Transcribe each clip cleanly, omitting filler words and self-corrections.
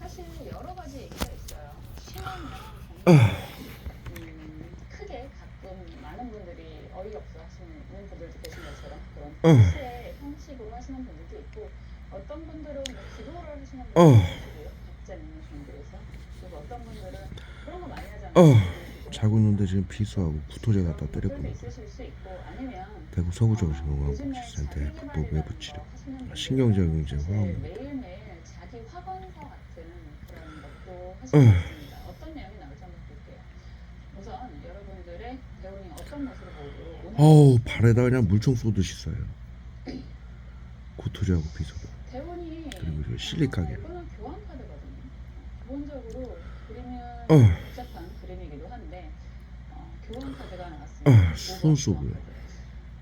사실 여러 가지 얘기가 있어요. 신혼이랑 정말 크게 가끔 많은 분들이 어이없어 하시는 분들도 계신 것처럼 그런 실수의 형식으로 하시는 분들도 있고 어떤 분들은 뭐 기도를 하시는 분들도 계시고요. 각자 믿는 종교에서. 그리고 어떤 분들은 그런 거 많이 하잖아요. 자고 있는데 지금 비수하고 구토제 갖다 그런 때렸고 분들도 있으실 수 있고 아니면 대구 서구정신건강복지센터의 요즘에 극복 자기 외부 개발이라는 치료 거 하시는 분들은 신경적인 이제 사실 화학입니다. 매일매일 자기 확언서 같은 그런 것도 하시고 있습니다. 어떤 내용이 나올지 한번 볼게요. 우선 여러분들의 배우님 어떤 모습을 보고 어우 발에다 그냥 물총 쏘듯이 써요. 구토제하고 비수가. 대원이 그리고 저 실리카게. 이거는 교환 카드거든요. 기본적으로 그리면 어. 복잡한 그림이기도 한데 교환 카드가 나왔습니다. 순수고요.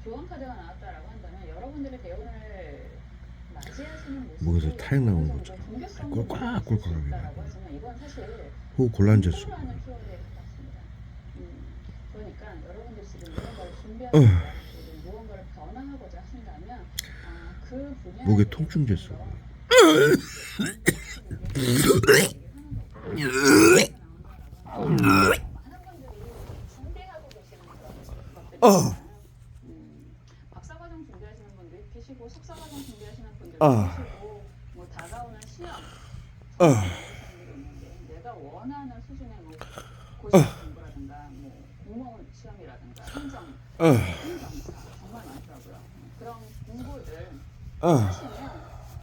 교환 카드가 나왔다라고 한다면 여러분들의 대원을 맞이하시는 모습이 목에서 타액 나오는 어느 것처럼 정도 꼴깍 공격성도 있을 수 꼴깍하게 있다라고 하지만 이건 사실 호 곤란제수. 공부를 하는 키워드에 가깝습니다. 그러니까 여러분들이 지금 무언가를 준비하시거나 그리고 무언가를 변화하고자 하신다면 그 분야에 목에 통증제수. 준비하고 계시는 것들이 박사과정 준비하시는 분도 계시고 석사과정 준비하시는 분들도 계시고 뭐 다가오는 시험 준비하시는 분도 있는데 내가 원하는 수준의 뭐 고시 공부라든가 뭐 공무원 시험이라든가 행정사 정말 많더라고요. 그런 공부를 하시면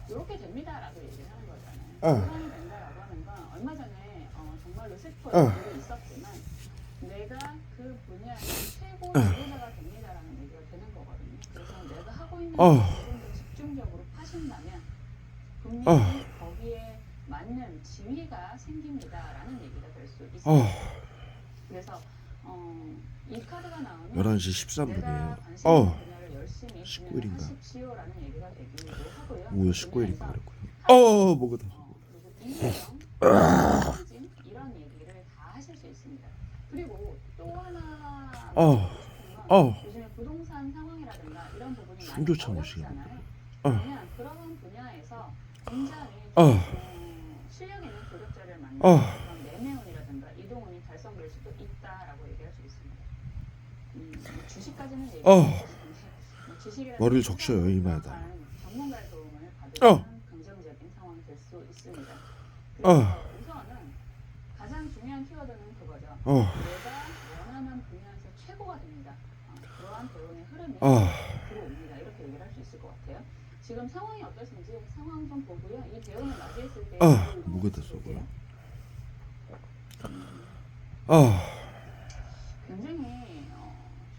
이렇게 됩니다라고 얘기를 하는 거잖아요. 그런 된다라고 하는 건 얼마 전에 정말로 슬퍼요. 일이 있었지만 내가 그 분야의 최고 지도자가 됩니다라는 얘기가 되는 거거든요. 그래서 내가 하고 있는 일을 조금 더 집중적으로 하신다면 분명히 거기에 맞는 지위가 생깁니다라는 얘기가 될 수 있습니다. 그래서 이 카드가 나오면 11시 내가 13분이에요. 관심 있는 분야를 열심히 19일인가? 하십시오라는 얘기가 되기도 하고요. 5월 그 19일인가 분야에서 그랬고요. 뭐가 다. 그리고 인정, 승진 이런 얘기를 다 하실 수 있습니다. 그리고 또 하나 싶은 건 요즘에 부동산 상황이라든가 이런 부분이 많이 숨조차 못 쉬겠네. 어렵잖아요. 그러면 그런 분야에서 굉장히 실력 있는 조력자를 만나는 그런 매매운이라든가 이동운이 달성될 수도 있다라고 얘기할 수 있습니다. 주식까지는 얘기할 수 있는데 주식이라는 머리를 적셔요 이마에다. 전문가의 도움을 받으면 긍정적인 상황이 될 수 있습니다. 그래서 우선은 가장 중요한 키워드는 그거죠. 내가 원하는 분야에서 최고가 됩니다. 그러한 배움의 흐름이 들어옵니다. 이렇게 얘기를 할 수 있을 것 같아요. 지금 상황이 어떠신지 상황 좀 보고요. 이 배움을 맞이했을 때 목에다 쏘고요. 굉장히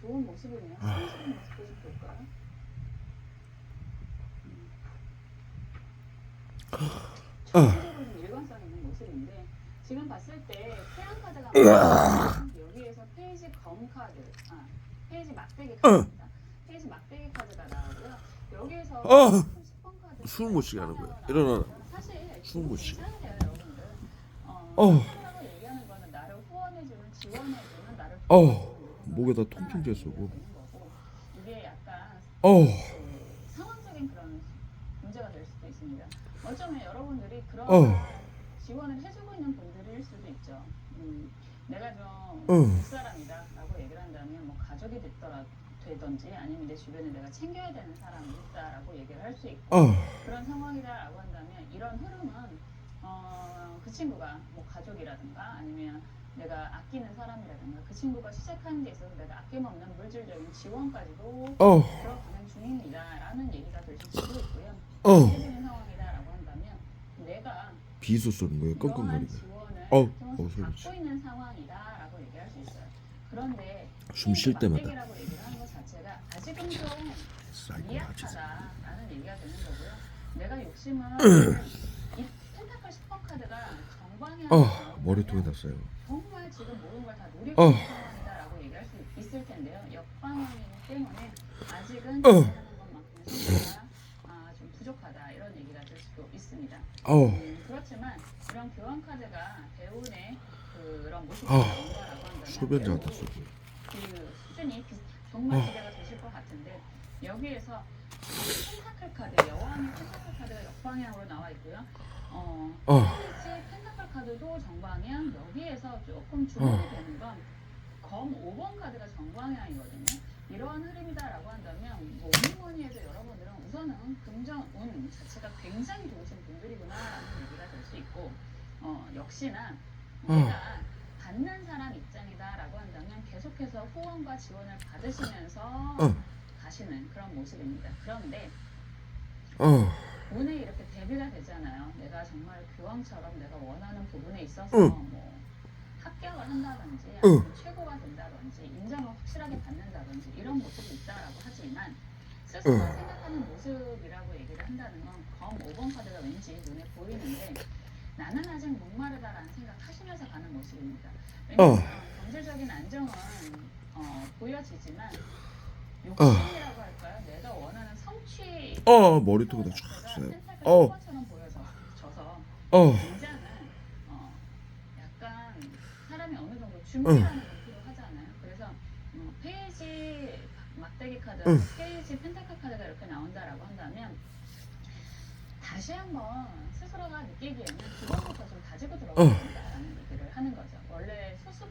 좋은 모습이네요. 성스러운 모습도 좀 볼까요? 전체적으로 좀 일관성 있는 모습인데 지금 봤을 때 태양 카드가 여기에서 페이지 검 카드, 페이지 막대기 카드입니다. 페이지 막대기 카드가 나오고요. 여기에서 10번 카드 숨을 못 쉬게 하는 거예요. 일어나. 사실 숨을 못 쉬게. 괜찮으세요, 여러분들. 사람이라고 얘기하는 거는 나를 후원해주는, 지원해주는, 나를 목에다 통증제 쏘고. 이게 약간 상황적인 그런 문제가 될 수도 있습니다. 어쩌면 여러분들이 그런 지원을 해주고 있는 분들일 수도 있죠. 내가 좀 윗사람이다라고 얘기를 한다면 뭐 가족이 되든지 아니면 내 주변에 내가 챙겨야 되는 사람이 있다라고 얘기를 할 수 있고 그런 상황이다라고 한다면 이런 흐름은 그 친구가 뭐 가족이라든가 아니면 내가 아끼는 사람이라든가 그 친구가 시작하는 데 있어서 내가 아낌없는 물질적인 지원까지도 들어가는 중입니다라는 얘기가 되실 수도 있고요. 해주는 상황이다라고 한다면 내가 비수 쏘는 거예요. 이러한 끙끙거리네. 지원을 소리 받고 있는 상황이다라고 얘기할 수 있어요. 그런데 숨쉴 때마다. 막대기라고 얘기를 하는 것 자체가 아직은 좀 미약하다라는 얘기가 되는 거고요. 내가 욕심은 이 펜타클 10번 카드가 정방향 머리통에다 써요. 정말 지금 모든 걸 다 노리고 있는 상황이다라고 얘기할 수 있을 텐데요. 역방향이기 때문에 아직은 하는 것만큼의 성과가 좀 부족하다 이런 얘기가 될 수도 있습니다. 그렇지만 이런 교환 카드가 배운의 그런 모습이 나온다라고 한다면 소변자 같아 쏘고. 그 수준이 정말 기대가 되실 것 같은데 여기에서 펜타클 카드 여왕의 펜타클 카드가 역방향으로 나와 있고요. 페이지 카드도 정방향, 여기에서 조금 주목이 되는 건 검 5번 카드가 정방향이거든요. 이러한 흐름이다라고 한다면 뭐 뭐니 해도 여러분들은 우선은 금전운 자체가 굉장히 좋으신 분들이구나라는 얘기가 될 수 있고, 역시나 내가 받는 사람 입장이다라고 한다면 계속해서 후원과 지원을 받으시면서 가시는 그런 모습입니다. 그런데 운에 이렇게 대비가 되잖아요. 내가 정말 교황처럼 내가 원하는 부분에 있어서 뭐 합격을 한다든지 아니면 최고가 된다든지 인정을 확실하게 받는다든지 이런 모습이 있다라고 하지만 스스로 생각하는 모습이라고 얘기를 한다는 건 검 5번 카드가 왠지 눈에 보이는데 나는 아직 목마르다라는 생각하시면서 가는 모습입니다. 왜냐하면 경제적인 안정은 보여지지만 욕심이라고 할까요? 내가 원하는 성취 머리통에다 쫙 쏴요. 처럼 보여져서 굉장히 약간 사람이 어느 정도 준비라는 게 필요하잖아요. 그래서 페이지 막대기 카드, 페이지 펜타클 카드가 이렇게 나온다라고 한다면 다시 한번 스스로가 느끼기에는 기본부터 좀 다지고 들어가야 된다라는 얘기를 하는 거죠. 원래 수습,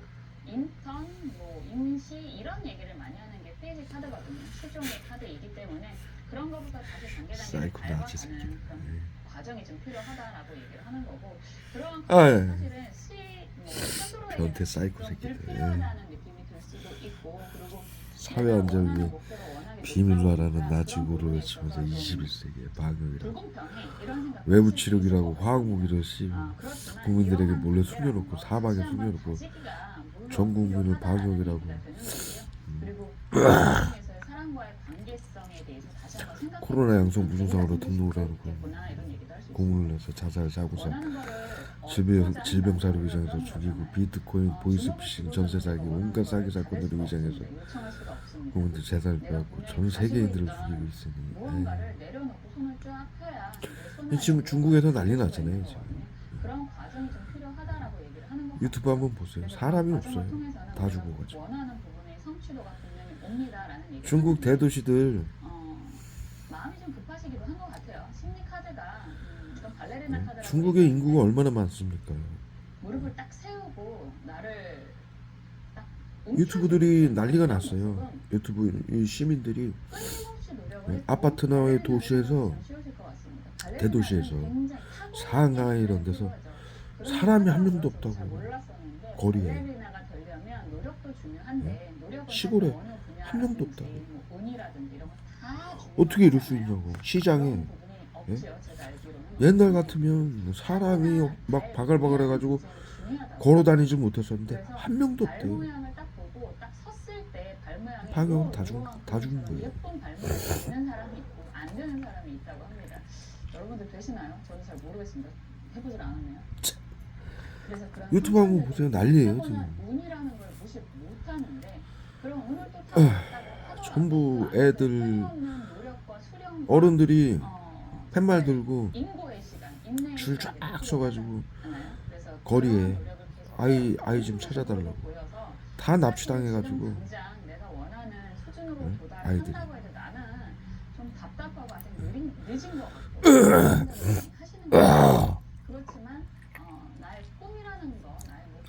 인턴, 뭐 임시 이런 얘기를 많이 하는 게 페이지 카드거든요. 시종의 카드이기 때문에 그런 것부터 다시 단계를 밟아가는 그런 과정이 좀 필요하다라고 얘기를 하는 거고, 그런 사실은 스스로에게 변태 사이코 새끼들. 필요하다는 느낌이 들 수도 있고, 그리고 사회 안정의 비밀화라는 나치고를 외치면서 21세기의 방역이라고 외부 치료기라고 화학무기를 국민들에게 몰래 숨겨놓고 사방에 숨겨놓고 전 국민을 방역이라고 코로나 양성 무증상으로 등록을 해놓고 공문을 내서 자살 사고사 질병 사료 위장해서 죽이고 비트코인 보이스피싱 전세 사기 온갖 사기 사건들을 위장해서 국민들 재산을 빼앗고 전 세계인들을 죽이고 있으니 지금 중국에서 난리 났잖아요. 지금 유튜브 한번 보세요. 사람이 없어요. 다 죽어가지고. 중국 대도시들 마음이 좀 급하시기도 한 것 같아요. 심리 카드가 이건 발레리나 카드라고 중국의 인구가 얼마나 많습니까? 무릎을 딱 세우고 나를 딱 유튜브들이 난리가 났어요. 유튜브 이 시민들이 아파트나 도시에서 대도시에서 상하이 이런 데서 사람이 한 명도 없다고. 거리에 시골에 한 명도 없다고. 어떻게 이럴 수 있냐고. 시장에 옛날 같으면 사람이 막 바글바글 해가지고 걸어다니지 못했었는데 한 명도 없대요. 방역은 다 죽은 거예요. 여러분들 되시나요? 저는 잘 모르겠습니다. 해보질 않았네요. 그래서 그런 유튜브 한번 보세요. 난리예요 지금. 운이라는 걸 무시 못하는데 그런 운을 또 타고 전부 애들 어른들이 팻말 들고 줄 쫙 서가지고 거리에 아이 좀 찾아달라고 다 납치당해가지고 아이들이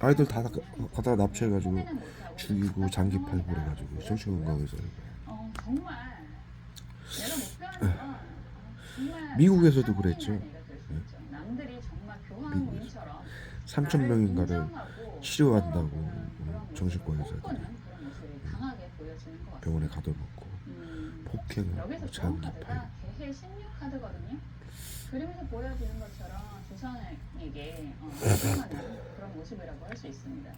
아이들 다 갖다가 납치해가지고 죽이고 장기 팔고 그래가지고 정신건강에서 정말 내가 목표하는 건 미국에서도 그랬죠. 남들이 정말 교황님처럼 3,000명인가를 치료한다고 정신과에서 병원에 가둬놓고 폭행을 하고 장기 팔고. 개해 16카드거든요. 그림에서 보여지는 것처럼 조상에게 사용하는 그런 모습이라고 할 수 있습니다.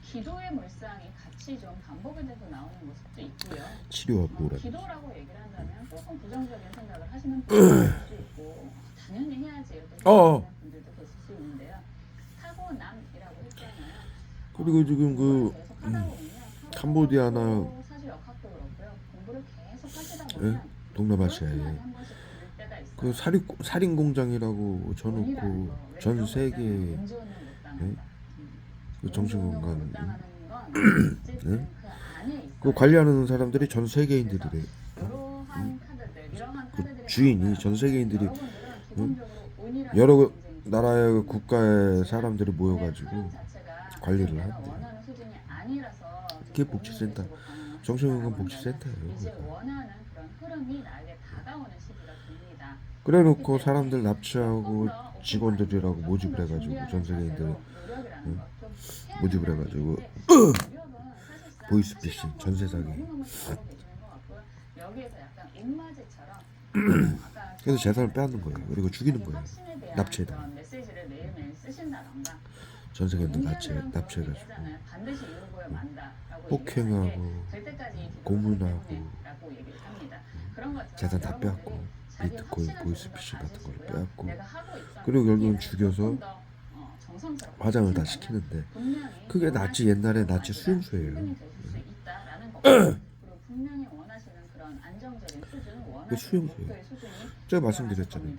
기도의 물상이 같이 좀 반복이 돼서 나오는 모습도 있고요. 치료하고 기도라고 얘기를 한다면 조금 부정적인 생각을 하시는 분들도 있을 수 있고 당연히 해야지 이렇게 생각하는 분들도 계실 수 있는데요. 타고남이라고 했잖아요. 그리고 지금 그 캄보디아나 동남아시아에 그 살인 공장이라고 져놓고 전 세계 그 정신건강 그 관리하는 사람들이 전 세계인들이래. 그 주인이 전 세계인들이 여러 나라의 국가의 사람들이 모여가지고 관리를 한대. 그게 복지센터, 정신건강 복지센터예요. 이제 그러니까. 원하는 그런 흐름이 나에게 다가오는 시기가 됩니다. 그래놓고 사람들 납치하고 직원들이라고 모집을 해가지고 전 세계인들 모집을 해가지고 보이스피싱, 전세 사기. 그래서 재산을 빼앗는 거예요. 그리고 죽이는 거예요. 납치에다가. 메시지를 매일매일 쓰신다던가 전 세계인들 납치해가지고 폭행하고 고문하고 재산 다 빼앗고 비트코인, 보이스피싱 같은 거를 빼앗고 그리고 결국은 죽여서 화장을 다 시키는데 그게 나치 옛날에 나치 수용소예요. 그게 수용소예요. 제가 말씀드렸잖아요.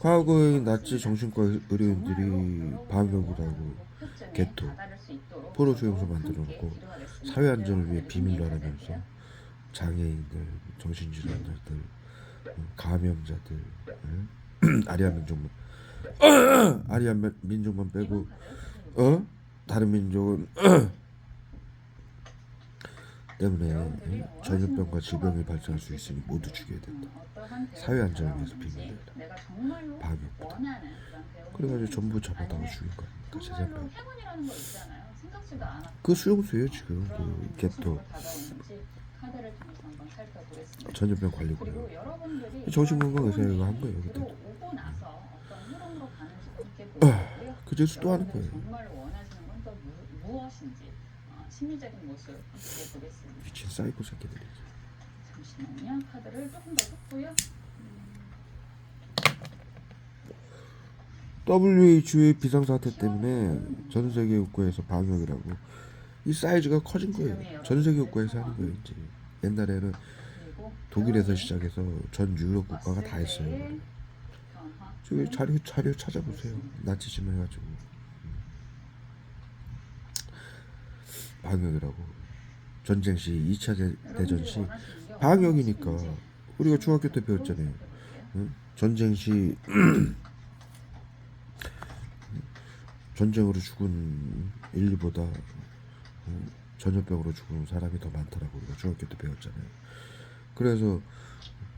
과거의 나치 정신과 의료인들이 방역이라고 개토 포로 수용소 만들어 놓고 사회 안전을 위해 비밀로 하면서 장애인들, 정신질환자들, 감염자들, 아리아 민족만 빼고 다른 민족은 때문에 전염병과 질병이 발생할 수 있으니 모두 죽여야 된다. 사회 안전을 위해서 비밀로 해라. 방역보다. 그래가지고 전부 잡아다가 죽인 거니까 재산 그 수용소예요 지금 그 개토 전염병 관리고요. 정신건강의사가 한 거예요 그때도. 그제서 또 하는 거예요. 심리적인 모습 함께 보겠습니다. 미친 사이코 새끼들이지. 잠시만요. 카드를 조금 더 줬고요. WHO의 비상사태 때문에 전 세계 국가에서 방역이라고 이 사이즈가 커진 거예요. 전 세계 국가에서 하는 거예요 이제. 옛날에는 독일에서 시작해서 전 유럽 국가가 다 했어요. 저기 자료 찾아보세요. 나치즘 해가지고 방역이라고. 전쟁 시 2차 대전 시 방역이니까 우리가 중학교 때 배웠잖아요. 전쟁 시 전쟁으로 죽은 인류보다 전염병으로 죽은 사람이 더 많더라고. 우리가 중학교 때 배웠잖아요. 그래서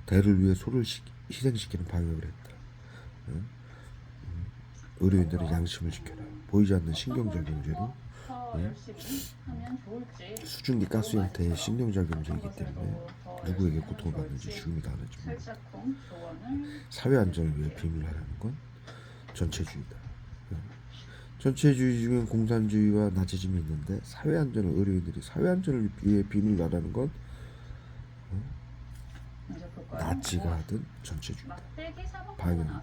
대를 위해 소를 희생시키는 방역을 했다. 의료인들은 양심을 지켜라. 보이지 않는 신경작용제로 수증기 가스 형태의 신경작용제이기 때문에 누구에게 고통을 받는지 죽음이 다르지 모른다. 사회 안전을 위해 비밀하라는 건 전체주의다. 전체주의 중에 공산주의와 나치즘이 있는데 사회 안전을 의료인들이 사회 안전을 위해 비밀하라는 건 나치가 하든 전체주의다. 방역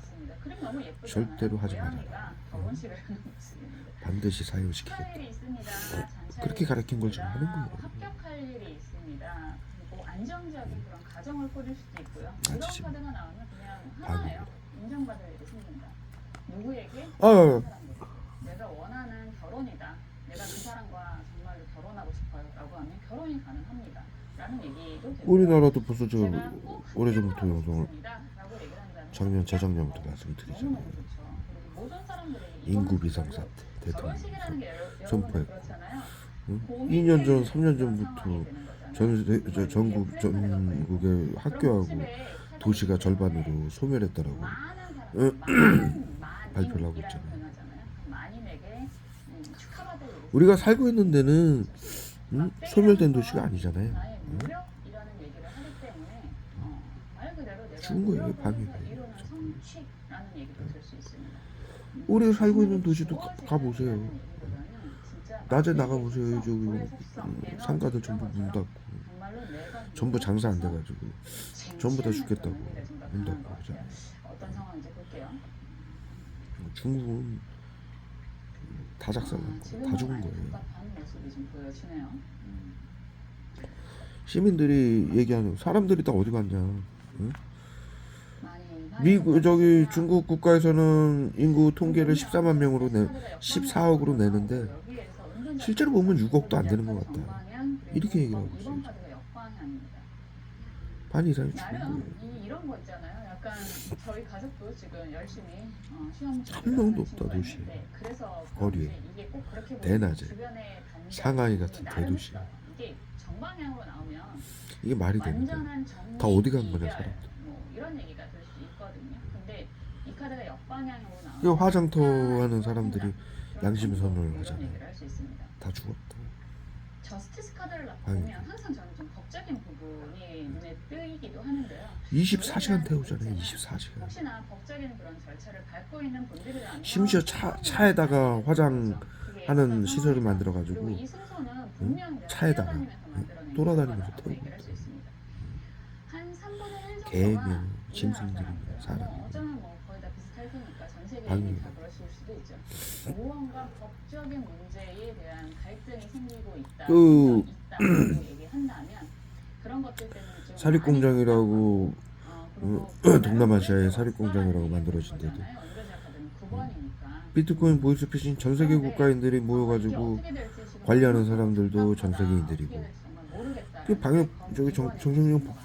절대로 하지 말아라. 반드시 사용시키겠다. 그렇게 가르친 걸 지금 하는 거예요. 합격할 일이 있습니다. 그리고 안정적인 그런 가정을 꾸릴 수도 있고요. 이런 카드가 나오면 그냥 하나예요. 인정받을 일이 생긴다. 누구에게? 내가 원하는 결혼이다. 내가 그 사람과 정말로 결혼하고 싶어요라고 하면 결혼이 가능합니다. 라는 얘기도 되고. 우리나라도 벌써 저 오래전부터 영상을 작년 재작년부터 말씀을 드리잖아요. 인구 비상사태 대통령 선포했고 2년 전 3년 전부터 전국의 학교하고 도시가 절반으로 소멸했다라고 발표를 하고 있잖아요. 우리가 살고 있는 데는 소멸된 도시가 아니잖아요. 죽은 거예요. 방해돼요. 우리가 살고 있는 도시도 가보세요. 낮에 나가보세요. 저기 상가들 전부 문 닫고 전부 장사 안 돼가지고 전부 다 죽겠다고 문 닫고 그러잖아요. 중국은 다 작살났고 다 죽은 거예요. 시민들이 얘기하는 사람들이 다 어디 갔냐? 응? 미국 저기 중국 국가에서는 인구 통계를 14만 명으로 14억으로 내는데 실제로 보면 6억도 안 되는 것 같다. 이렇게 얘기를 하고 있어요. 반 이상이 죽은 거예요. 이런 거 있잖아요. 약간 저희 가족도 지금 열심히 시험 한 명도 없다, 도시에. 그래서 거리에. 그런지 이게 꼭 그렇게 대낮에. 주변에 다니는 상하이 분들이 같은 나름 대도시. 있어요. 이게 정방향으로 나오면 이게 말이 되는 거야. 완전한 정리 다 어디 간 거냐, 이별 사람들. 뭐 이런 얘기가 될 수 있거든요. 근데 이 카드가 역방향으로 이 나오면 화장터 하는 사람들이 양심 선언을 이런 하잖아요. 얘기를 할 수 있습니다. 다 죽었다. 저스티스 카드를 아이고. 보면 항상 저는 좀 법적인 부분이 눈에 띄기도 하는데요. 24시간 태우잖아요. 24시간. 혹시나 법적인 그런 절차를 밟고 있는 분들이라면 심지어 차에다가 화장하는 시설을 만들어가지고 그리고 이 승소는 분명 내가 차에다가 뛰어다니면서 만들어낸 돌아다니면서 결과다라고 태우고 얘기를 할수 있습니다. 한 3분의 1 정도가 개명 우리나라 짐승들이 사람들. 사람. 어쩌면 뭐 거의 다 비슷할 테니까 전 세계인이 방금. 다 그러실 수도 있죠. 무언가 법적인 문제에 대한 갈등이 생기고 있다, 그 있다고 얘기한다면 그런 것들 때문에 좀 사립공장이라고 그리고 동남아시아의 사립공장이라고 만들어진 데도 비트코인 보이스피싱 전 세계 국가인들이 모여가지고 관리하는 사람들도 전 세계인들이고 그 방역 저기 정신건강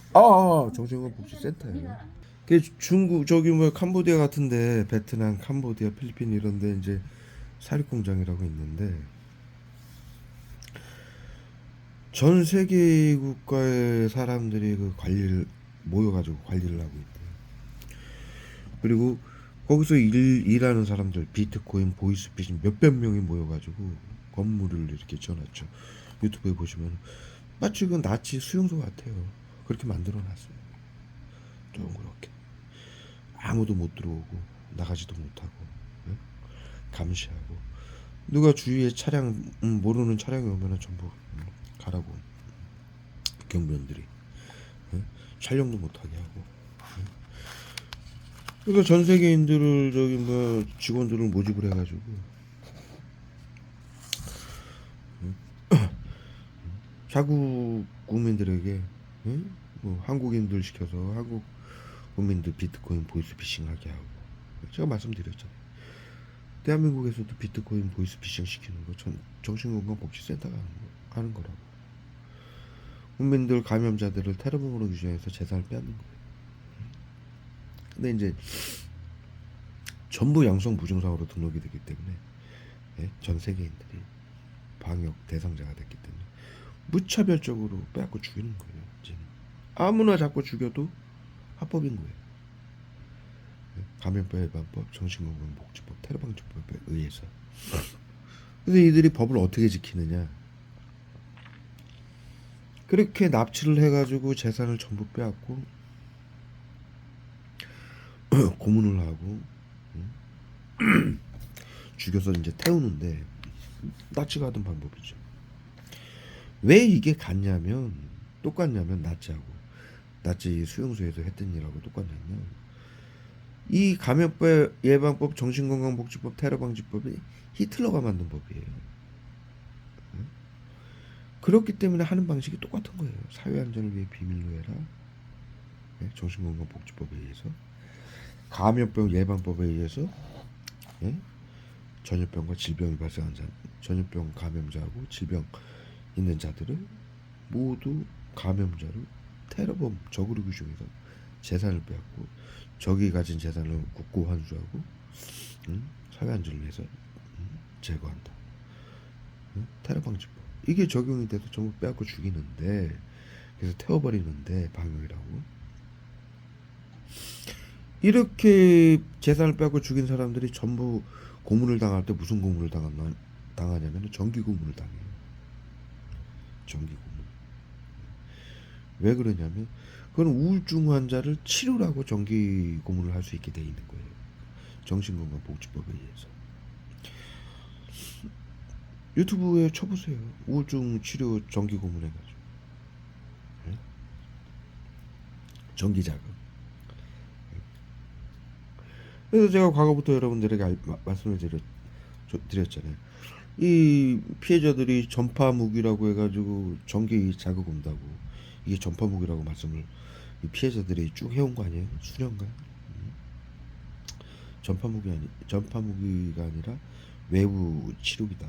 복지센터예요. 그 중국 저기 뭐 캄보디아 같은데 베트남, 캄보디아, 필리핀 이런데 이제 사립공장이라고 있는데 전 세계 국가의 사람들이 그 관리를 모여가지고 관리를 하고 있대요. 그리고 거기서 일하는 사람들 비트코인 보이스피싱 몇백 명이 모여가지고 건물을 이렇게 지어놨죠. 유튜브에 보시면 마치 그 나치 수용소 같아요. 그렇게 만들어놨어요. 동그랗게 아무도 못 들어오고 나가지도 못하고 감시하고 누가 주위에 차량 모르는 차량이 오면은 전부 가라고 경비원들이 촬영도 못하게 하고 그래서 전 세계인들을 저기 뭐 직원들을 모집을 해가지고 자국 국민들에게 뭐 한국인들 시켜서 한국 국민들 비트코인 보이스피싱 하게 하고 제가 말씀드렸잖아요. 대한민국에서도 비트코인 보이스피싱 시키는 거 정신건강복지센터가 하는 거라고. 국민들 감염자들을 테러범으로 규정해서 재산을 빼앗는 거예요. 근데 이제 전부 양성 무증상으로 등록이 되기 때문에 전 세계인들이 방역 대상자가 됐기 때문에 무차별적으로 빼앗고 죽이는 거예요. 지금 아무나 잡고 죽여도 합법인 거예요. 감염병 예방법, 정신건강복지법, 테러방지법에 의해서. 그래서 이들이 법을 어떻게 지키느냐? 그렇게 납치를 해가지고 재산을 전부 빼앗고 고문을 하고 죽여서 이제 태우는데 나치가 하던 방법이죠. 왜 이게 똑같냐면 나치 수용소에서 했던 일하고 똑같냐면 이 감염병 예방법, 정신건강복지법, 테러방지법이 히틀러가 만든 법이에요. 그렇기 때문에 하는 방식이 똑같은 거예요. 사회안전을 위해 비밀로 해라. 정신건강복지법에 의해서 감염병 예방법에 의해서 전염병과 질병이 발생한 자, 전염병 감염자하고 질병 있는 자들을 모두 감염자로 테러범 적으로 규정해서 재산을 빼앗고 적이 가진 재산을 국고 환수하고 사회안전을 위해서 제거한다. 테러방지법 이게 적용이 돼서 전부 빼앗고 죽이는데 그래서 태워버리는데 방역이라고 이렇게 재산을 빼앗고 죽인 사람들이 전부 고문을 당할 때 무슨 고문을 당하냐면 정기 고문을 당해요. 정기 고문. 왜 그러냐면 그건 우울증 환자를 치료라고 정기 고문을 할 수 있게 돼 있는 거예요. 정신건강복지법에 의해서. 유튜브에 쳐보세요. 우울증 치료 정기 고문 해가지고 정기 자극. 그래서 제가 과거부터 여러분들에게 말씀을 드렸잖아요. 이 피해자들이 전파 무기라고 해가지고 전기 자극 온다고 이게 전파 무기라고 말씀을 이 피해자들이 쭉 해온 거 아니에요? 수년간 전파 무기가 아니라 외부 치료기다.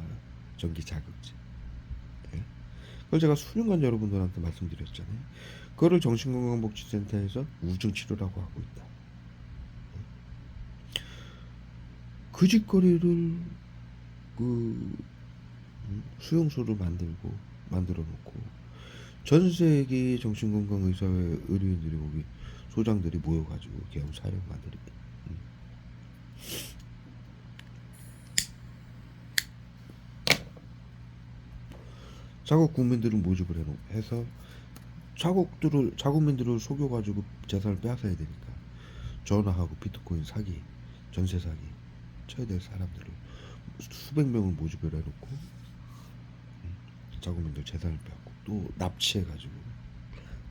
전기 자극제. 그걸 제가 수년간 여러분들한테 말씀드렸잖아요. 그거를 정신건강복지센터에서 우울증 치료라고 하고 있다. 그 짓거리를 그 수용소를 만들어 놓고 전 세계 정신건강의사회 의료인들이 거기 소장들이 모여가지고 계엄 사령 만들기. 자국 국민들을 모집을 해서 자국민들을 속여가지고 재산을 빼앗아야 되니까 전화하고 비트코인 사기, 전세 사기 쳐야 될 사람들을 수백 명을 모집을 해놓고 자국민들 재산을 빼앗고 또 납치해가지고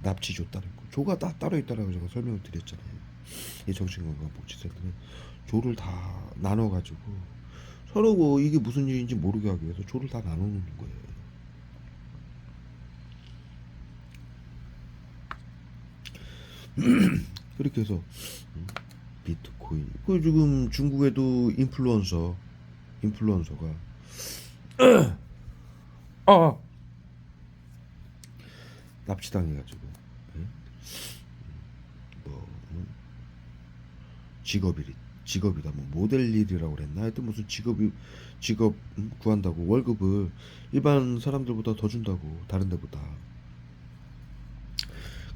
납치조 따로 있고 조가 따로 있다라고 제가 설명을 드렸잖아요. 이 정신건강복지센터는 조를 다 나눠가지고 서로 뭐 이게 무슨 일인지 모르게 하기 위해서 조를 다 나눠놓는 거예요. 그렇게 해서 비트코인 그 지금 중국에도 인플루언서가 납치당해가지고 뭐 직업이다 뭐 모델 일이라고 그랬나 하여튼 무슨 직업 구한다고 월급을 일반 사람들보다 더 준다고 다른 데보다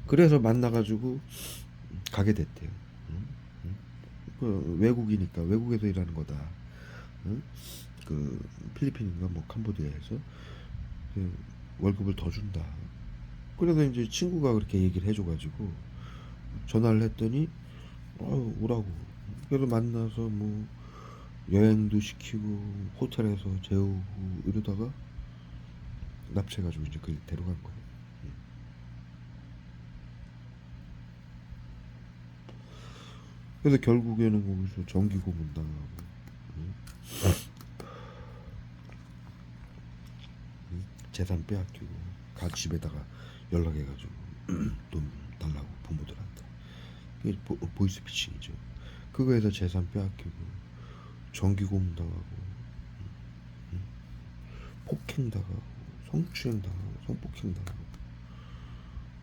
그래서 만나가지고 가게 됐대요. 그 외국이니까 외국에서 일하는 거다. 그 필리핀인가 뭐 캄보디아에서 그 월급을 더 준다. 그래서 이제 친구가 그렇게 얘기를 해줘가지고 전화를 했더니 오라고. 그래서 만나서 뭐 여행도 시키고 호텔에서 재우고 이러다가 납치해가지고 이제 그 데려간 거예요. 그래서 결국에는 거기서 정기 고문 당하고 재산 빼앗기고 집에다가 연락해가지고 돈 달라고 부모들한테 이게 보이스피싱이죠. 그거에서 재산 빼앗기고 정기 고문 당하고 폭행 당하고 성추행 당하고 성폭행 당하고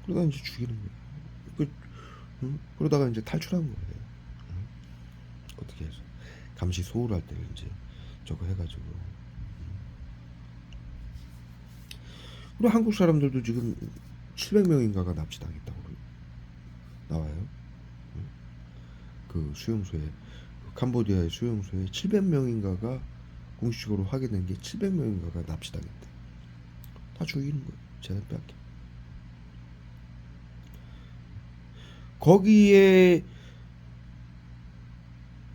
그러다 이제 죽이는 거예요. 그러다가 이제 탈출한 거예요. 어떻게 해서 감시 소홀할 때 이제 저거 해가지고 그리고 한국 사람들도 지금 700명인가가 납치당했다고 나와요. 그 수용소에 그 캄보디아의 수용소에 700명인가가 공식적으로 확인된 게 700명인가가 납치당했대. 다 죽이는 거예요. 재산 빼앗기. 거기에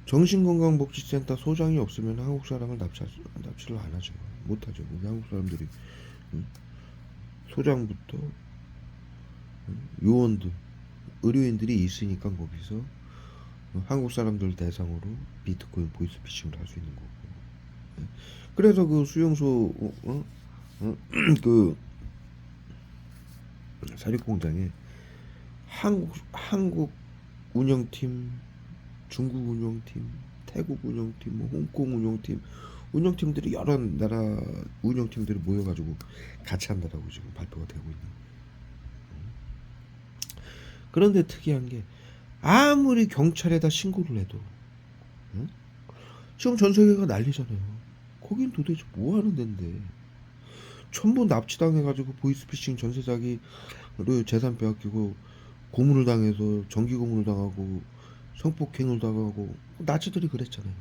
정신건강복지센터 소장이 없으면 한국 사람을 납치를 안 하죠. 못 하죠. 우리 한국 사람들이 소장부터 요원들, 의료인들이 있으니까 거기서 한국 사람들 대상으로 비트코인 보이스피싱을 할 수 있는 거고. 그래서 그 수용소 그 사립공장에 한국 운영팀, 중국 운영팀, 태국 운영팀, 뭐 홍콩 운영팀들이 여러 나라 운영팀들이 모여가지고 같이 한다라고 지금 발표가 되고 있는. 그런데 특이한 게 아무리 경찰에다 신고를 해도 지금 전 세계가 난리잖아요. 거긴 도대체 뭐 하는 데인데 전부 납치당해가지고 보이스피싱 전세 사기로 재산 빼앗기고 고문을 당해서 정기 고문을 당하고 성폭행을 당하고 나치들이 그랬잖아요.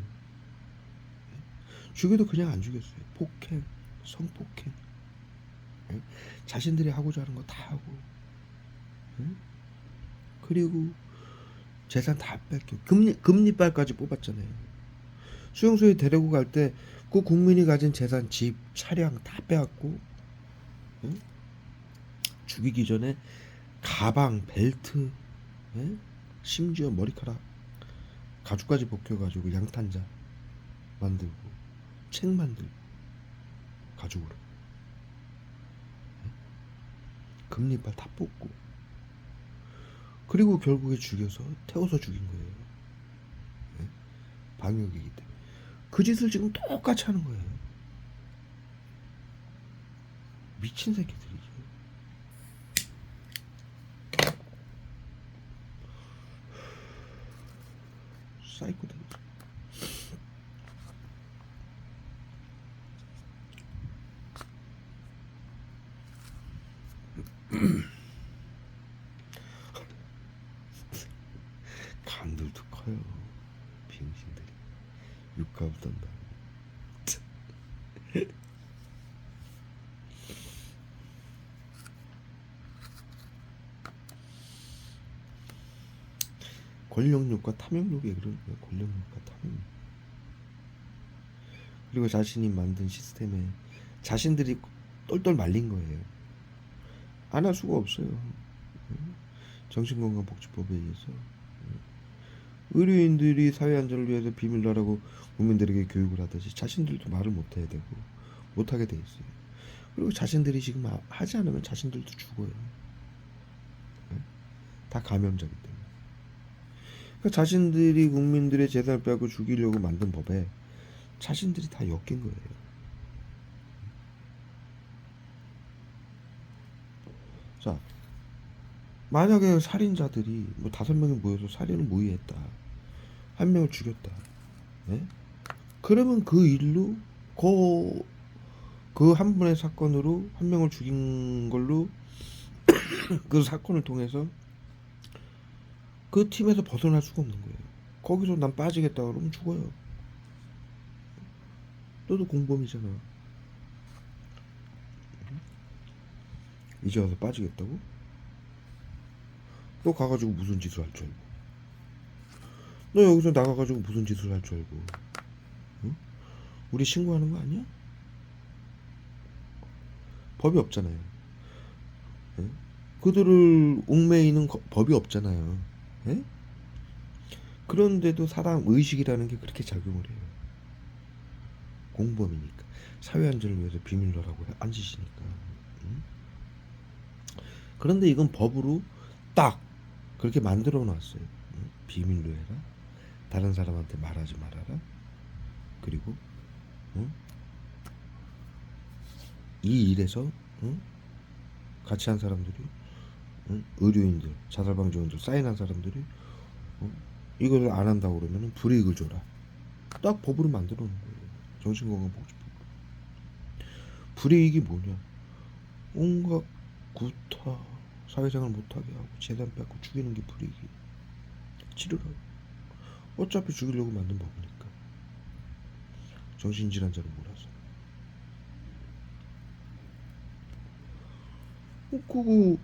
죽여도 그냥 안 죽였어요. 폭행, 성폭행, 자신들이 하고자 하는 거 다 하고, 그리고 재산 다 뺏겨 금리빨까지 뽑았잖아요. 수용소에 데리고 갈 때 그 국민이 가진 재산, 집, 차량 다 빼앗고, 죽이기 전에 가방, 벨트, 심지어 머리카락, 가죽까지 벗겨가지고 양탄자 만들고 책 만들고 가죽으로 금리빨 다 뽑고 그리고 결국에 죽여서 태워서 죽인 거예요. 방역이기 때문에 그 짓을 지금 똑같이 하는 거예요. 미친 새끼들이죠. 사이코들. 간들도 커요. 비응신들이 육가부단다. 권력욕과 탐욕욕이 그런 거예요. 권력욕과 탐욕욕. 그리고 자신이 만든 시스템에 자신들이 똘똘 말린 거예요. 안 할 수가 없어요. 정신건강복지법에 의해서 의료인들이 사회 안전을 위해서 비밀로라고 국민들에게 교육을 하듯이 자신들도 말을 못해야 되고 못하게 돼 있어요. 그리고 자신들이 지금 하지 않으면 자신들도 죽어요. 다 감염자기 때문에. 그러니까 자신들이 국민들의 재산을 빼앗고 죽이려고 만든 법에 자신들이 다 엮인 거예요. 자, 만약에 살인자들이 뭐 5명이 모여서 살인을 모의했다. 1명을 죽였다. 네? 그러면 그 일로 그 한 분의 사건으로 1명을 죽인 걸로 그 사건을 통해서 그 팀에서 벗어날 수가 없는 거예요. 거기서 난 빠지겠다 그러면 죽어요. 너도 공범이잖아. 이제 와서 빠지겠다고? 너 가가지고 무슨 짓을 할 줄 알고? 너 여기서 나가가지고 무슨 짓을 할 줄 알고? 응? 우리 신고하는 거 아니야? 법이 없잖아요. 예? 그들을 옥매이는 법이 없잖아요. 예? 그런데도 사람 의식이라는 게 그렇게 작용을 해요. 공범이니까. 사회 안전을 위해서 비밀로라고 앉으시니까. 응? 그런데 이건 법으로 딱 그렇게 만들어 놨어요. 응? 비밀로 해라. 다른 사람한테 말하지 말아라. 그리고 응? 이 일에서 같이 한 사람들이 의료인들, 자살방지원들 사인한 사람들이 이걸 안 한다고 그러면 불이익을 줘라. 딱 법으로 만들어 놓은 거예요. 정신건강복지법. 불이익이 뭐냐? 온갖 구타, 사회생활 못하게 하고 재산 뺏고 죽이는 게 불이익이. 치료라고. 어차피 죽이려고 만든 법이니까. 정신질환자를 몰아서. 그거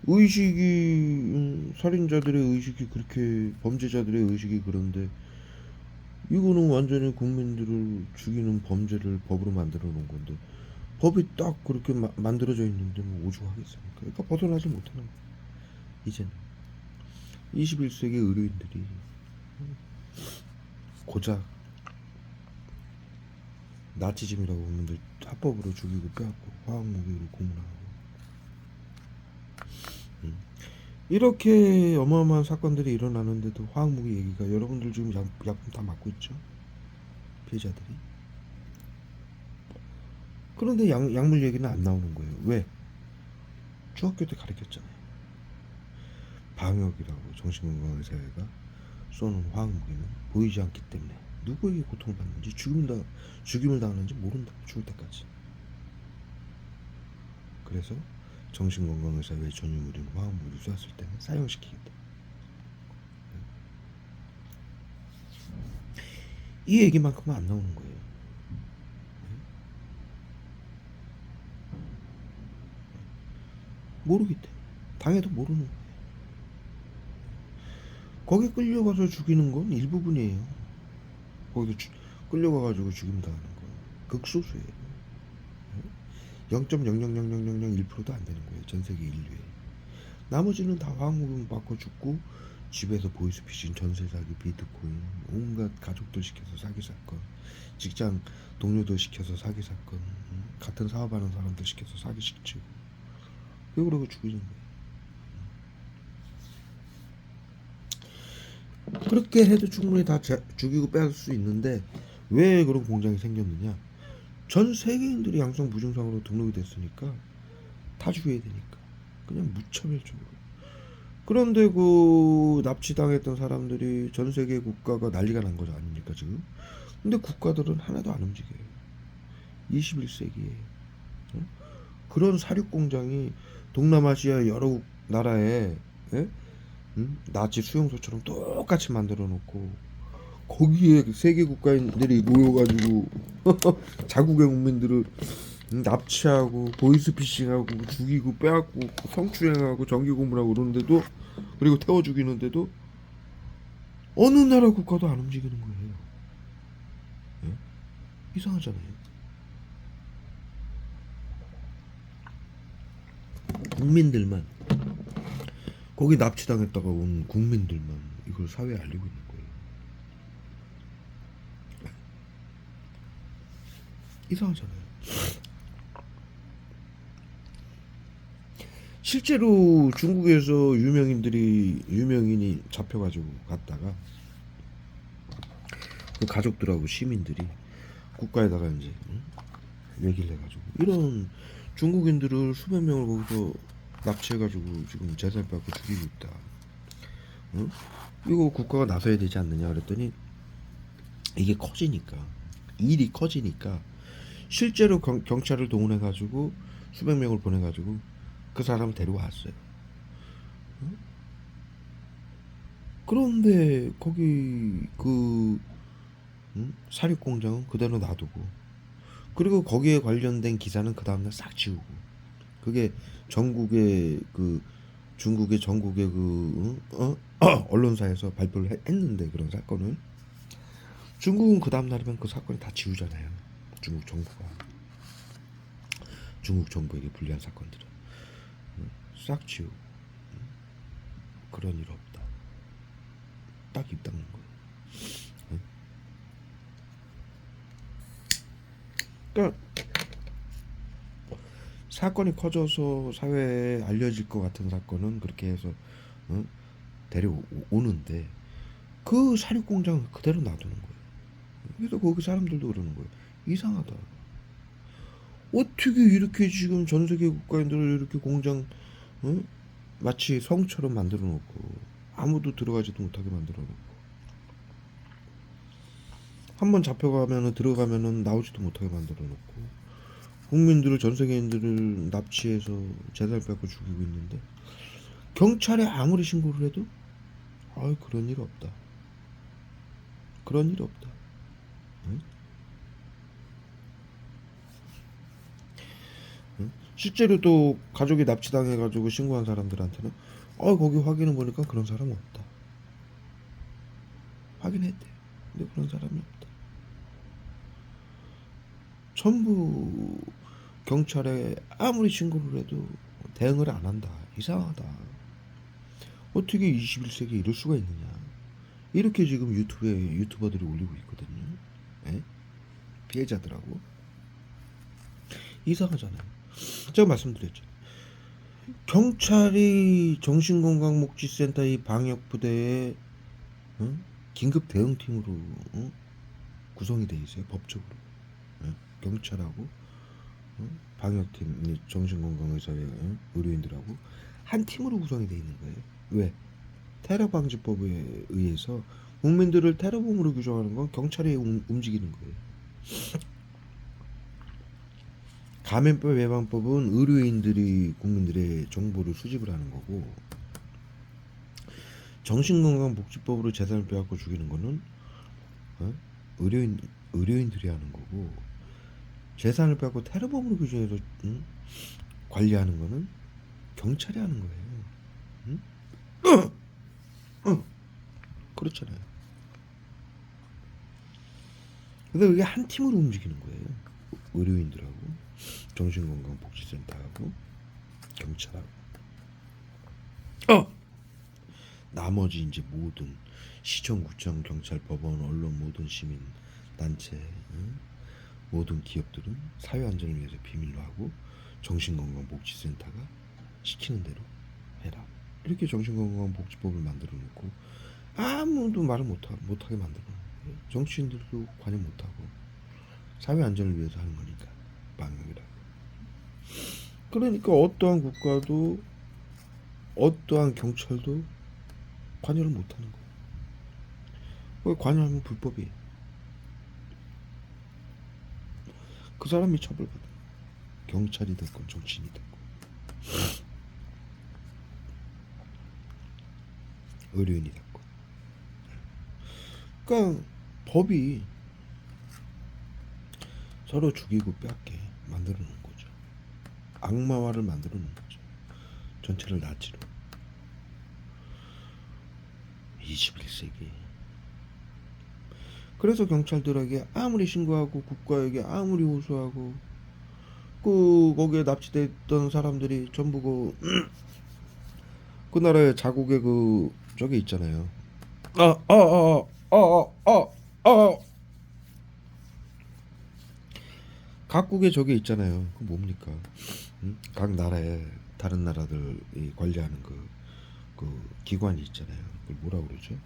의식이 살인자들의 의식이 그렇게 범죄자들의 의식이 그런데 이거는 완전히 국민들을 죽이는 범죄를 법으로 만들어 놓은 건데 법이 딱 그렇게 만들어져 있는데 뭐 오죽하겠습니까? 그러니까 벗어나지 못하는 거예요. 이제는 21세기 의료인들이 고작 나치즘이라고 국민들 합법으로 죽이고 빼앗고 화학무기로 고문하고 이렇게 어마어마한 사건들이 일어나는데도 화학무기 얘기가 여러분들 지금 약품 다 맞고 있죠? 피해자들이. 그런데 약물 얘기는 안 나오는 거예요. 왜? 중학교 때 가르쳤잖아요. 방역이라고 정신건강의사회가 쏘는 화학무기는 보이지 않기 때문에 누구에게 고통을 받는지 죽임을 당하는지 모른다. 죽을 때까지. 그래서 정신건강의사회 전유물인 화학무기를 쏘았을 때는 사용시키겠다. 이 얘기만큼은 안 나오는 거예요. 모르기 때문에. 당해도 모르는 거예요. 거기 끌려가서 죽이는 건 일부분이에요. 거기서 끌려가가지고 죽임 당하는 건 극소수예요. 0.0000001%도 안 되는 거예요. 전 세계 인류에. 나머지는 다 화학무기 맞고 죽고 집에서 보이스피싱, 전세 사기, 비트코인, 온갖 가족들 시켜서 사기 사건, 직장 동료들 시켜서 사기 사건, 같은 사업하는 사람들 시켜서 사기 시키고 왜 그러고 죽이는 거예요. 그렇게 해도 충분히 다 죽이고 빼앗을 수 있는데 왜 그런 공장이 생겼느냐? 전 세계인들이 양성 무증상으로 등록이 됐으니까 다 죽여야 되니까 그냥 무차별적으로. 그런데 그 납치당했던 사람들이 전 세계 국가가 난리가 난 거죠 아닙니까 지금? 근데 국가들은 하나도 안 움직여요. 21세기에 그런 사륙 공장이 동남아시아 여러 나라에 예? 나치 수용소처럼 똑같이 만들어 놓고 거기에 세계 국가인들이 모여가지고 자국의 국민들을 납치하고 보이스피싱하고 죽이고 빼앗고 성추행하고 정기고문하고 그러는데도 그리고 태워 죽이는데도 어느 나라 국가도 안 움직이는 거예요. 예? 이상하잖아요. 국민들만 거기 납치당했다가 온 국민들만 이걸 사회에 알리고 있는 거예요. 이상하잖아요. 실제로 중국에서 유명인이 잡혀가지고 갔다가 그 가족들하고 시민들이 국가에다가 이제 얘기를 해가지고 이런 중국인들을 수백 명을 거기서 납치해가지고 지금 재산 빼앗고 죽이고 있다. 응? 이거 국가가 나서야 되지 않느냐 그랬더니 이게 커지니까 일이 커지니까 실제로 경찰을 동원해가지고 수백 명을 보내가지고 그 사람을 데려왔어요. 응? 그런데 거기 그 사립 공장은 그대로 놔두고 그리고 거기에 관련된 기사는 그 다음날 싹 지우고 그게 전국의 그 중국의 전국의 그 언론사에서 발표를 했는데 그런 사건을 중국은 그 다음날이면 그 사건이 다 지우잖아요. 중국 정부가 중국 정부에게 불리한 사건들은 싹 지우고 그런 일 없다. 딱 입 닦는 거예요. 그러니까 사건이 커져서 사회에 알려질 것 같은 사건은 그렇게 해서 데려오는데 그 사립공장을 그대로 놔두는 거예요. 그래서 거기 사람들도 그러는 거예요. 이상하다. 어떻게 이렇게 지금 전 세계 국가인들을 이렇게 공장 마치 성처럼 만들어 놓고 아무도 들어가지도 못하게 만들어 놓고 한번 잡혀가면은 들어가면은 나오지도 못하게 만들어 놓고 국민들을 전 세계인들을 납치해서 재산을 뺏고 죽이고 있는데 경찰에 아무리 신고를 해도 그런 일 없다. 그런 일 없다. 응? 응? 실제로 또 가족이 납치당해가지고 신고한 사람들한테는 거기 확인해 보니까 그런 사람 없다. 확인했대. 근데 그런 사람이 없다. 전부 경찰에 아무리 신고를 해도 대응을 안 한다. 이상하다. 어떻게 21세기에 이럴 수가 있느냐. 이렇게 지금 유튜브에 유튜버들이 올리고 있거든요. 예? 피해자들하고. 이상하잖아요. 제가 말씀드렸죠. 경찰이 정신건강복지센터의 방역부대에 긴급 대응팀으로 구성이 돼 있어요. 법적으로. 경찰하고 방역팀 및 정신건강의사의 의료인들하고 한 팀으로 구성이 돼 있는 거예요. 왜? 테러 방지법에 의해서 국민들을 테러범으로 규정하는 건 경찰이 움직이는 거예요. 감염병 예방법은 의료인들이 국민들의 정보를 수집을 하는 거고 정신건강복지법으로 재산을 빼앗고 죽이는 거는 의료인들이 하는 거고 재산을 빼앗고 테러범으로 규정해서 관리하는 거는 경찰이 하는 거예요. 그렇잖아요. 근데 그게 한 팀으로 움직이는 거예요. 의료인들하고 정신건강복지센터하고 경찰하고 나머지 이제 모든 시청, 구청, 경찰, 법원, 언론, 모든 시민 단체, 모든 기업들은 사회 안전을 위해서 비밀로 하고 정신건강복지센터가 시키는 대로 해라. 이렇게 정신건강복지법을 만들어 놓고 아무도 말을 못하게 만들어 놓고 정치인들도 관여 못하고 사회 안전을 위해서 하는 거니까 방역이라고. 그러니까 어떠한 국가도 어떠한 경찰도 관여를 못하는 거예요. 관여하면 불법이에요. 그 사람이 처벌받아요. 경찰이 됐건 정치인이 됐건. 의료인이 됐고. 그러니까 법이 서로 죽이고 빼앗게 만들어 놓은 거죠. 악마화를 만들어 놓은 거죠. 전체를 나치로. 21세기. 그래서 경찰들에게 아무리 신고하고 국가에게 아무리 호소하고 거기에 납치됐던 사람들이 전부 그 나라의 자국의 저게 있잖아요. 각국의 저게 있잖아요. 그 뭡니까? 각 나라에 다른 나라들이 관리하는 그 기관이 있잖아요. 그걸 뭐라 그러죠?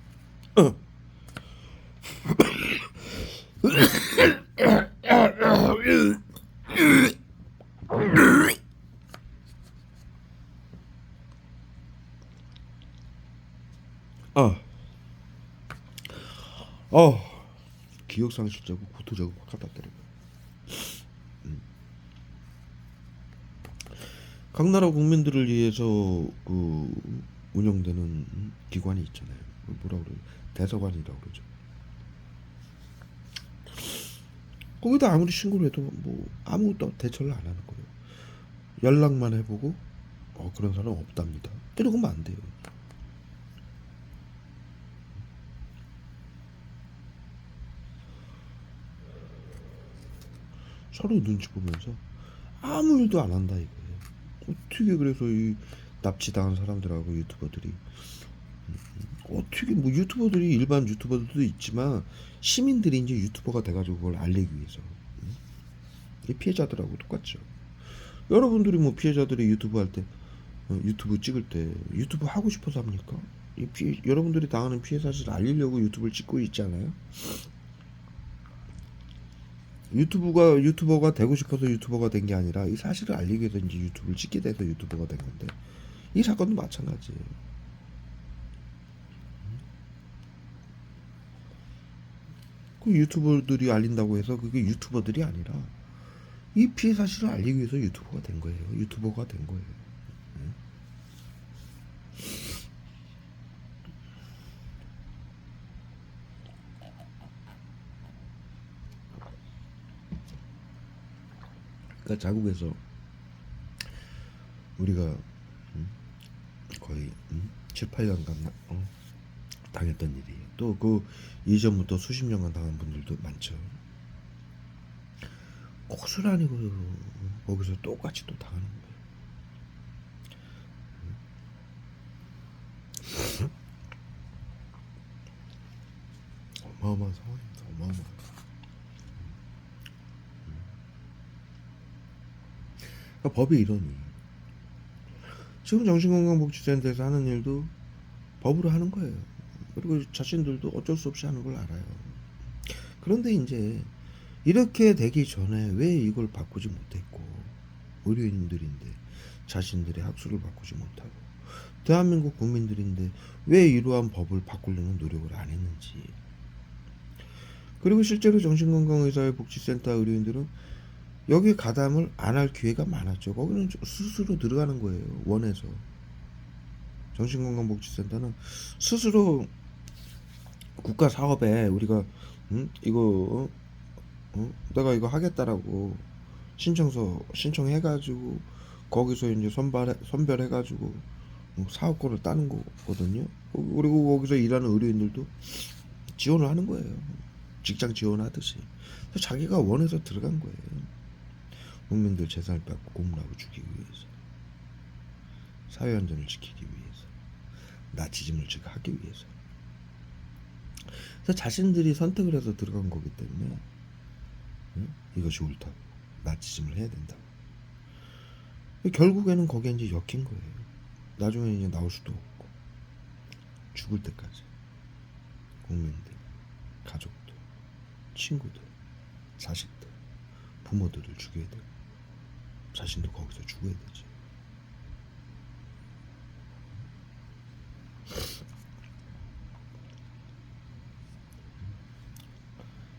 아, 기억상실자고 구토자고 막 갖다 때려. 각 나라 국민들을 위해서 운영되는 기관이 있잖아요. 뭐라 그래요? 대사관이라고 그러죠. 거기다 아무리 신고를 해도 뭐 아무것도 대처를 안 하는 거예요. 연락만 해보고 그런 사람 없답니다. 이러면 안 돼요. 서로 눈치 보면서 아무 일도 안 한다 이거예요. 어떻게 그래서 이 납치당한 사람들하고 유튜버들이 어떻게 뭐 유튜버들이 일반 유튜버들도 있지만 시민들이 이제 유튜버가 돼가지고 그걸 알리기 위해서 이 피해자들하고 똑같죠. 여러분들이 뭐 피해자들이 유튜브 할 때 유튜브 찍을 때 유튜브 하고 싶어서 합니까? 여러분들이 당하는 피해 사실을 알리려고 유튜브를 찍고 있잖아요. 유튜버가 되고 싶어서 유튜버가 된 게 아니라 이 사실을 알리기 위해서 이제 유튜브를 찍게 돼서 유튜버가 된 건데 이 사건도 마찬가지예요. 그 유튜버들이 알린다고 해서 그게 유튜버들이 아니라 이 피해 사실을 알리기 위해서 유튜버가 된 거예요. 유튜버가 된 거예요. 그러니까 자국에서 우리가 거의 7, 8년간 당했던 일이 또 그 이전부터 수십 년간 당한 분들도 많죠. 고스란히 거기서 똑같이 또 당하는 거예요. 어마어마한 상황입니다. 어마어마한. 그러니까 법이 이러니 지금 정신건강복지센터에서 하는 일도 법으로 하는 거예요. 그리고 자신들도 어쩔 수 없이 하는 걸 알아요. 그런데 이제 이렇게 되기 전에 왜 이걸 바꾸지 못했고 의료인들인데 자신들의 학술을 바꾸지 못하고 대한민국 국민들인데 왜 이러한 법을 바꾸려는 노력을 안 했는지. 그리고 실제로 정신건강의사의 복지센터 의료인들은 여기에 가담을 안 할 기회가 많았죠. 거기는 스스로 들어가는 거예요. 원해서. 정신건강복지센터는 스스로 국가 사업에 우리가 이거 내가 이거 하겠다라고 신청서 신청해가지고 거기서 이제 선별해가지고 사업권을 따는 거거든요. 그리고 거기서 일하는 의료인들도 지원을 하는 거예요. 직장 지원하듯이. 자기가 원해서 들어간 거예요. 국민들 재산을 뺏고 고문하고 죽이기 위해서, 사회 안전을 지키기 위해서, 나치즘을 하기 위해서. 그래서 자신들이 선택을 해서 들어간 거기 때문에 이것이 옳다고, 나치즘을 해야 된다고. 결국에는 거기에 이제 엮인 거예요. 나중에 이제 나올 수도 없고 죽을 때까지 국민들, 가족들, 친구들, 자식들, 부모들을 죽여야 되고 자신도 거기서 죽어야 되지.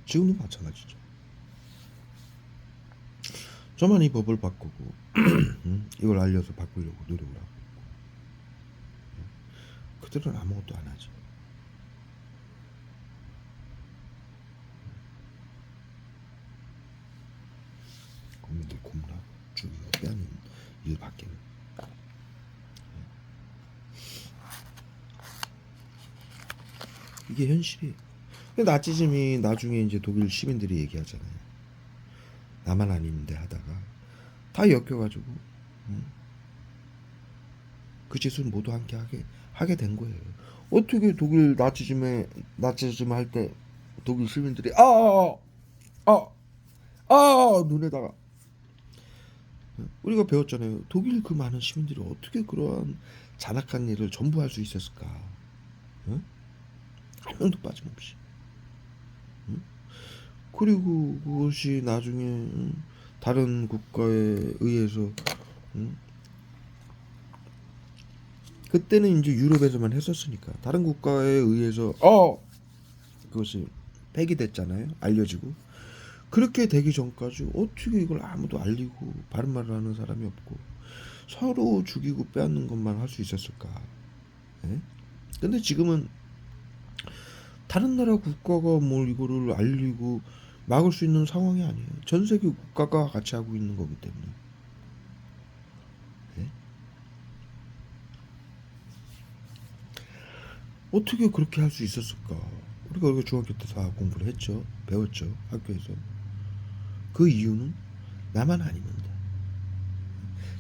지금도 마찬가지죠. 저만 이 법을 바꾸고 이걸 알려서 바꾸려고 노력을 하고 있고 그들은 아무것도 안 하지. 국민들 고문하고 죽이고 빼앗는 일밖에는. 이게 현실이. 근데 나치즘이 나중에 이제 독일 시민들이 얘기하잖아요. 나만 아닌데 하다가 다 엮여가지고 그 짓을 모두 함께 하게 된 거예요. 어떻게 독일 나치즘 할 때 독일 시민들이 눈에다가 우리가 배웠잖아요. 독일 그 많은 시민들이 어떻게 그러한 잔악한 일을 전부 할 수 있었을까? 응? 한 명도 빠짐없이. 응? 그리고 그것이 나중에 다른 국가에 의해서 그때는 이제 유럽에서만 했었으니까 다른 국가에 의해서 그것이 폐기됐잖아요. 알려지고 그렇게 되기 전까지 어떻게 이걸 아무도 알리고 바른 말을 하는 사람이 없고 서로 죽이고 빼앗는 것만 할 수 있었을까? 예? 근데 지금은 다른 나라 국가가 뭘 이거를 알리고 막을 수 있는 상황이 아니에요. 전 세계 국가가 같이 하고 있는 거기 때문에. 예? 어떻게 그렇게 할 수 있었을까? 우리가 중학교 때 다 공부를 했죠. 배웠죠. 학교에서. 그 이유는 나만 아니면 돼.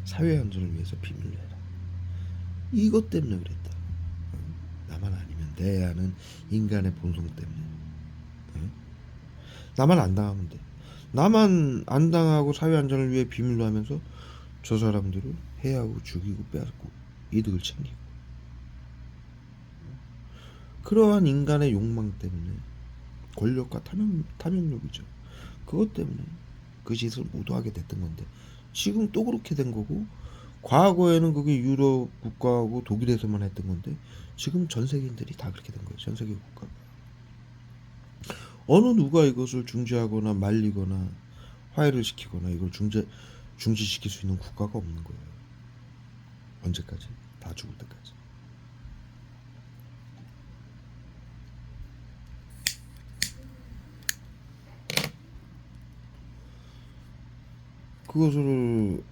사회 안전을 위해서 비밀로 해라. 이것 때문에 그랬다. 나만 아니면 돼 하는 인간의 본성 때문에. 나만 안 당하면 돼. 나만 안 당하고 사회 안전을 위해 비밀로 하면서 저 사람들을 해하고 죽이고 빼앗고 이득을 챙기고. 그러한 인간의 욕망 때문에 권력과 탐욕력이죠. 그것 때문에 그 짓을 모두 하게 됐던 건데 지금 또 그렇게 된 거고 과거에는 그게 유럽 국가하고 독일에서만 했던 건데 지금 전 세계인들이 다 그렇게 된 거예요. 전 세계 국가가. 어느 누가 이것을 중지하거나 말리거나 화해를 시키거나 이걸 중지시킬 수 있는 국가가 없는 거예요. 언제까지? 다 죽을 때까지. 그것을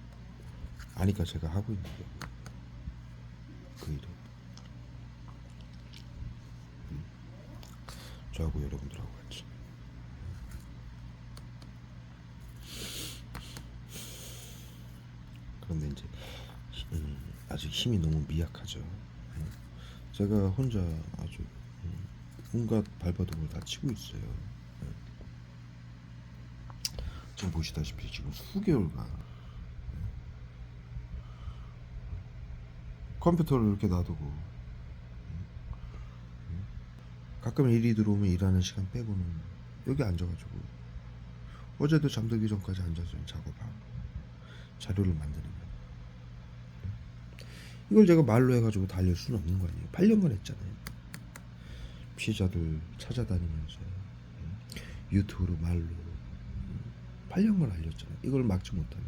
아니까 제가 하고 있는 거예요. 그 일을. 저하고 여러분들하고 같이. 그런데 이제 아직 힘이 너무 미약하죠. 제가 혼자 아주 온갖 발버둥을 다 치고 있어요. 지금 보시다시피 지금 수개월간 컴퓨터를 이렇게 놔두고 가끔 일이 들어오면 일하는 시간 빼고는 여기 앉아가지고 어제도 잠들기 전까지 앉아서 작업하고 자료를 만드는 거예요. 이걸 제가 말로 해가지고 다 알릴 수는 없는 거 아니에요. 8년간 했잖아요. 피해자들 찾아다니면서 유튜브로 말로 8년간 알렸잖아요. 이걸 막지 못하면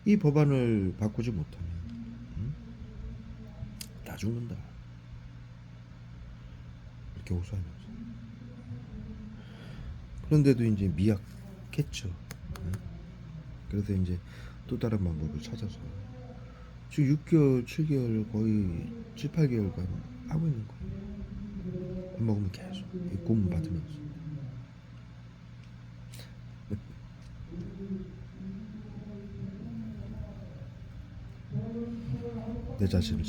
이 법안을 바꾸지 못하면 다 죽는다. 이렇게 호소하면서. 그런데도 이제 미약했죠. 그래서 이제 또 다른 방법을 찾아서 지금 6개월, 7개월 거의 7, 8개월간 하고 있는 거예요. 밥 먹으면 계속 고문 받으면서. 내 자신을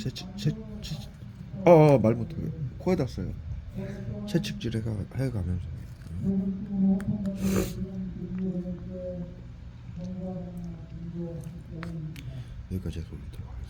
말 못하게 코에다 써요. 채찍질 해가면서 여기까지 해서 올리도록 하겠습니다.